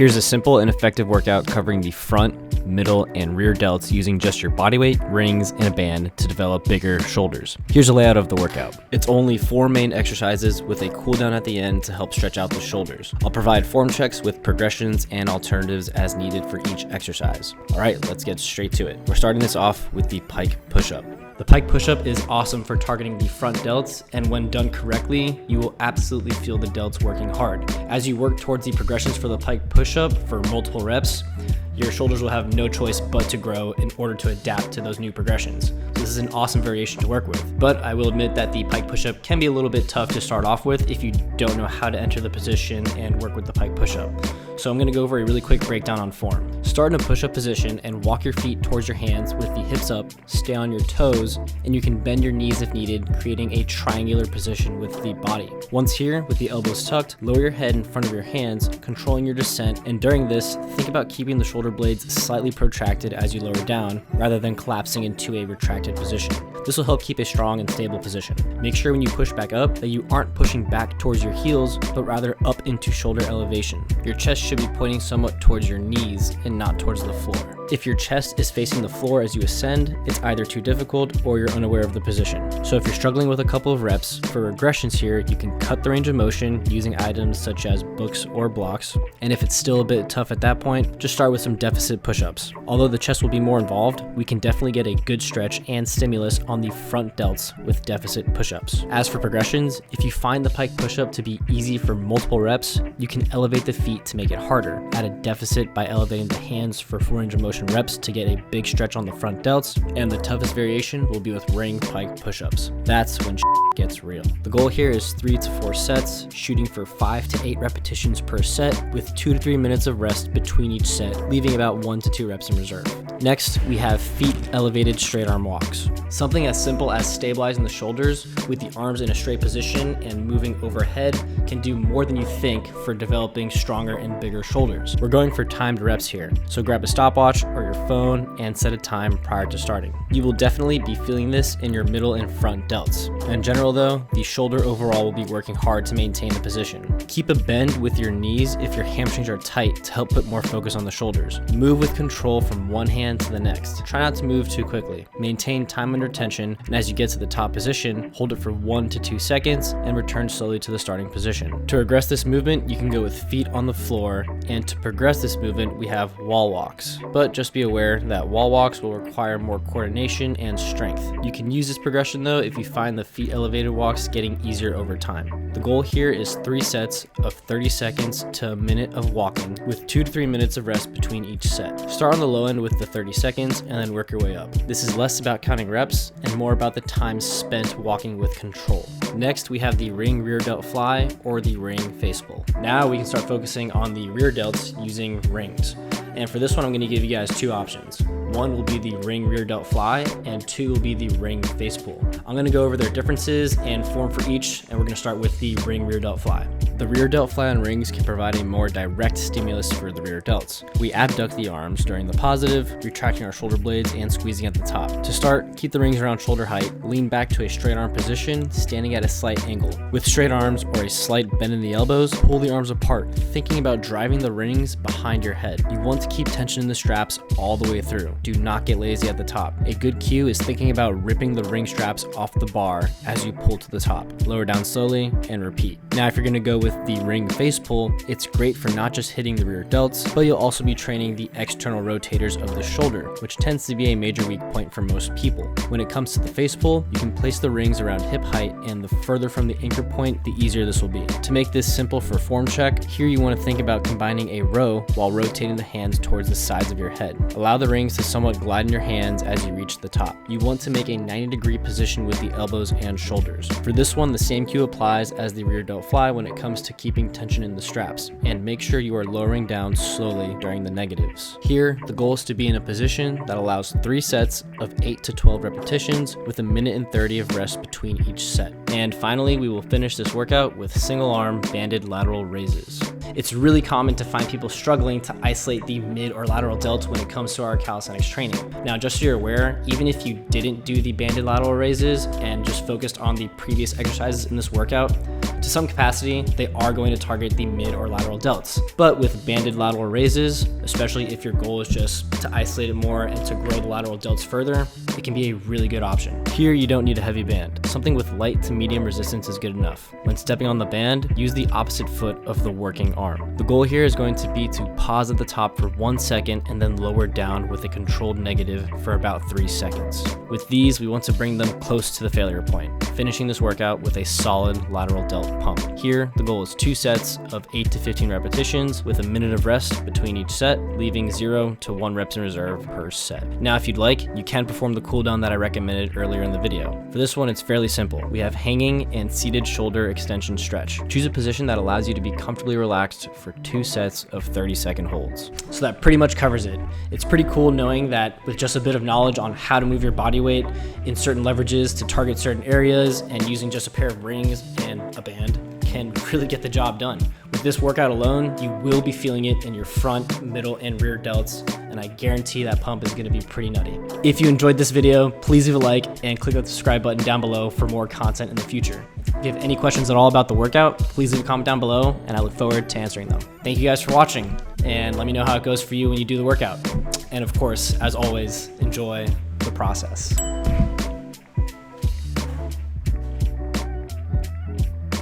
Here's a simple and effective workout covering the front, middle, and rear delts using just your body weight, rings, and a band to develop bigger shoulders. Here's a layout of the workout. It's only 4 main exercises with a cool down at the end to help stretch out the shoulders. I'll provide form checks with progressions and alternatives as needed for each exercise. All right, let's get straight to it. We're starting this off with the Pike Push Up. The Pike Push Up is awesome for targeting the front delts, and when done correctly, you will absolutely feel the delts working hard. As you work towards the progressions for the Pike Push Up for multiple reps, your shoulders will have no choice but to grow in order to adapt to those new progressions. So this is an awesome variation to work with. But I will admit that the Pike Push Up can be a little bit tough to start off with if you don't know how to enter the position and work with the Pike Push Up. So I'm going to go over a really quick breakdown on form. Start in a push-up position and walk your feet towards your hands with the hips up, stay on your toes, and you can bend your knees if needed, creating a triangular position with the body. Once here, with the elbows tucked, lower your head in front of your hands, controlling your descent, and during this, think about keeping the shoulder blades slightly protracted as you lower down, rather than collapsing into a retracted position. This will help keep a strong and stable position. Make sure when you push back up that you aren't pushing back towards your heels, but rather up into shoulder elevation. Your chest should be pointing somewhat towards your knees and not towards the floor. If your chest is facing the floor as you ascend, it's either too difficult or you're unaware of the position. So if you're struggling with a couple of reps, for regressions here, you can cut the range of motion using items such as books or blocks. And if it's still a bit tough at that point, just start with some deficit push-ups. Although the chest will be more involved, we can definitely get a good stretch and stimulus on the front delts with deficit push-ups. As for progressions, if you find the Pike push-up to be easy for multiple reps, you can elevate the feet to make it harder. Add a deficit by elevating the hands for full range of motion reps to get a big stretch on the front delts, and the toughest variation will be with ring Pike push-ups. That's when gets real. The goal here is 3 to 4 sets, shooting for 5 to 8 repetitions per set with 2 to 3 minutes of rest between each set, leaving about 1 to 2 reps in reserve. Next, we have feet elevated straight arm walks. Something as simple as stabilizing the shoulders with the arms in a straight position and moving overhead can do more than you think for developing stronger and bigger shoulders. We're going for timed reps here, so grab a stopwatch or your phone and set a time prior to starting. You will definitely be feeling this in your middle and front delts. In general though, the shoulder overall will be working hard to maintain the position. Keep a bend with your knees if your hamstrings are tight to help put more focus on the shoulders. Move with control from one hand to the next. Try not to move too quickly. Maintain time under tension, and as you get to the top position, hold it for 1 to 2 seconds and return slowly to the starting position. To regress this movement, you can go with feet on the floor, and to progress this movement, we have wall walks. But just be aware that wall walks will require more coordination and strength. You can use this progression though if you find the feet elevated walks getting easier over time. The goal here is 3 sets of 30 seconds to a minute of walking with 2 to 3 minutes of rest between each set. Start on the low end with the 30 seconds and then work your way up. This is less about counting reps and more about the time spent walking with control. Next, we have the ring rear delt fly or the ring face pull. Now we can start focusing on the rear delts using rings. And for this one, I'm going to give you guys 2 options. 1 will be the ring rear delt fly, and 2 will be the ring face pull. I'm going to go over their differences and form for each, and we're going to start with the ring rear delt fly. The rear delt fly on rings can provide a more direct stimulus for the rear delts. We abduct the arms during the positive, retracting our shoulder blades and squeezing at the top. To start, keep the rings around shoulder height, lean back to a straight arm position, standing at a slight angle. With straight arms or a slight bend in the elbows, pull the arms apart, thinking about driving the rings behind your head. You want to keep tension in the straps all the way through. Do not get lazy at the top. A good cue is thinking about ripping the ring straps off the bar as you pull to the top. Lower down slowly and repeat. Now if you're going to go with the ring face pull, it's great for not just hitting the rear delts, but you'll also be training the external rotators of the shoulder, which tends to be a major weak point for most people. When it comes to the face pull, you can place the rings around hip height, and the further from the anchor point, the easier this will be. To make this simple for form check, here you want to think about combining a row while rotating the hands towards the sides of your head. Allow the rings to somewhat glide in your hands as you reach the top. You want to make a 90-degree position with the elbows and shoulders. For this one, the same cue applies as the rear delt fly when it comes to keeping tension in the straps, and make sure you are lowering down slowly during the negatives. Here, the goal is to be in a position that allows 3 sets of 8 to 12 repetitions with a minute and 30 of rest between each set. And finally, we will finish this workout with single arm banded lateral raises. It's really common to find people struggling to isolate the mid or lateral delts when it comes to our calisthenics training. Now, just so you're aware, even if you didn't do the banded lateral raises and just focused on the previous exercises in this workout, To some capacity, they are going to target the mid or lateral delts, but with banded lateral raises, especially if your goal is just to isolate it more and to grow the lateral delts further, it can be a really good option. Here, you don't need a heavy band. Something with light to medium resistance is good enough. When stepping on the band, use the opposite foot of the working arm. The goal here is going to be to pause at the top for 1 second and then lower down with a controlled negative for about 3 seconds. With these, we want to bring them close to the failure point, finishing this workout with a solid lateral delt pump. Here, the goal is 2 sets of 8 to 15 repetitions with a minute of rest between each set, leaving 0 to 1 reps in reserve per set. Now, if you'd like, you can perform the cooldown that I recommended earlier in the video. For this one, it's fairly simple. We have hanging and seated shoulder extension stretch. Choose a position that allows you to be comfortably relaxed for 2 sets of 30-second holds. So that pretty much covers it. It's pretty cool knowing that with just a bit of knowledge on how to move your body weight in certain leverages to target certain areas and using just a pair of rings and a band can really get the job done. With this workout alone, you will be feeling it in your front, middle, and rear delts, and I guarantee that pump is gonna be pretty nutty. If you enjoyed this video, please leave a like and click the subscribe button down below for more content in the future. If you have any questions at all about the workout, please leave a comment down below, and I look forward to answering them. Thank you guys for watching, and let me know how it goes for you when you do the workout. And of course, as always, enjoy the process.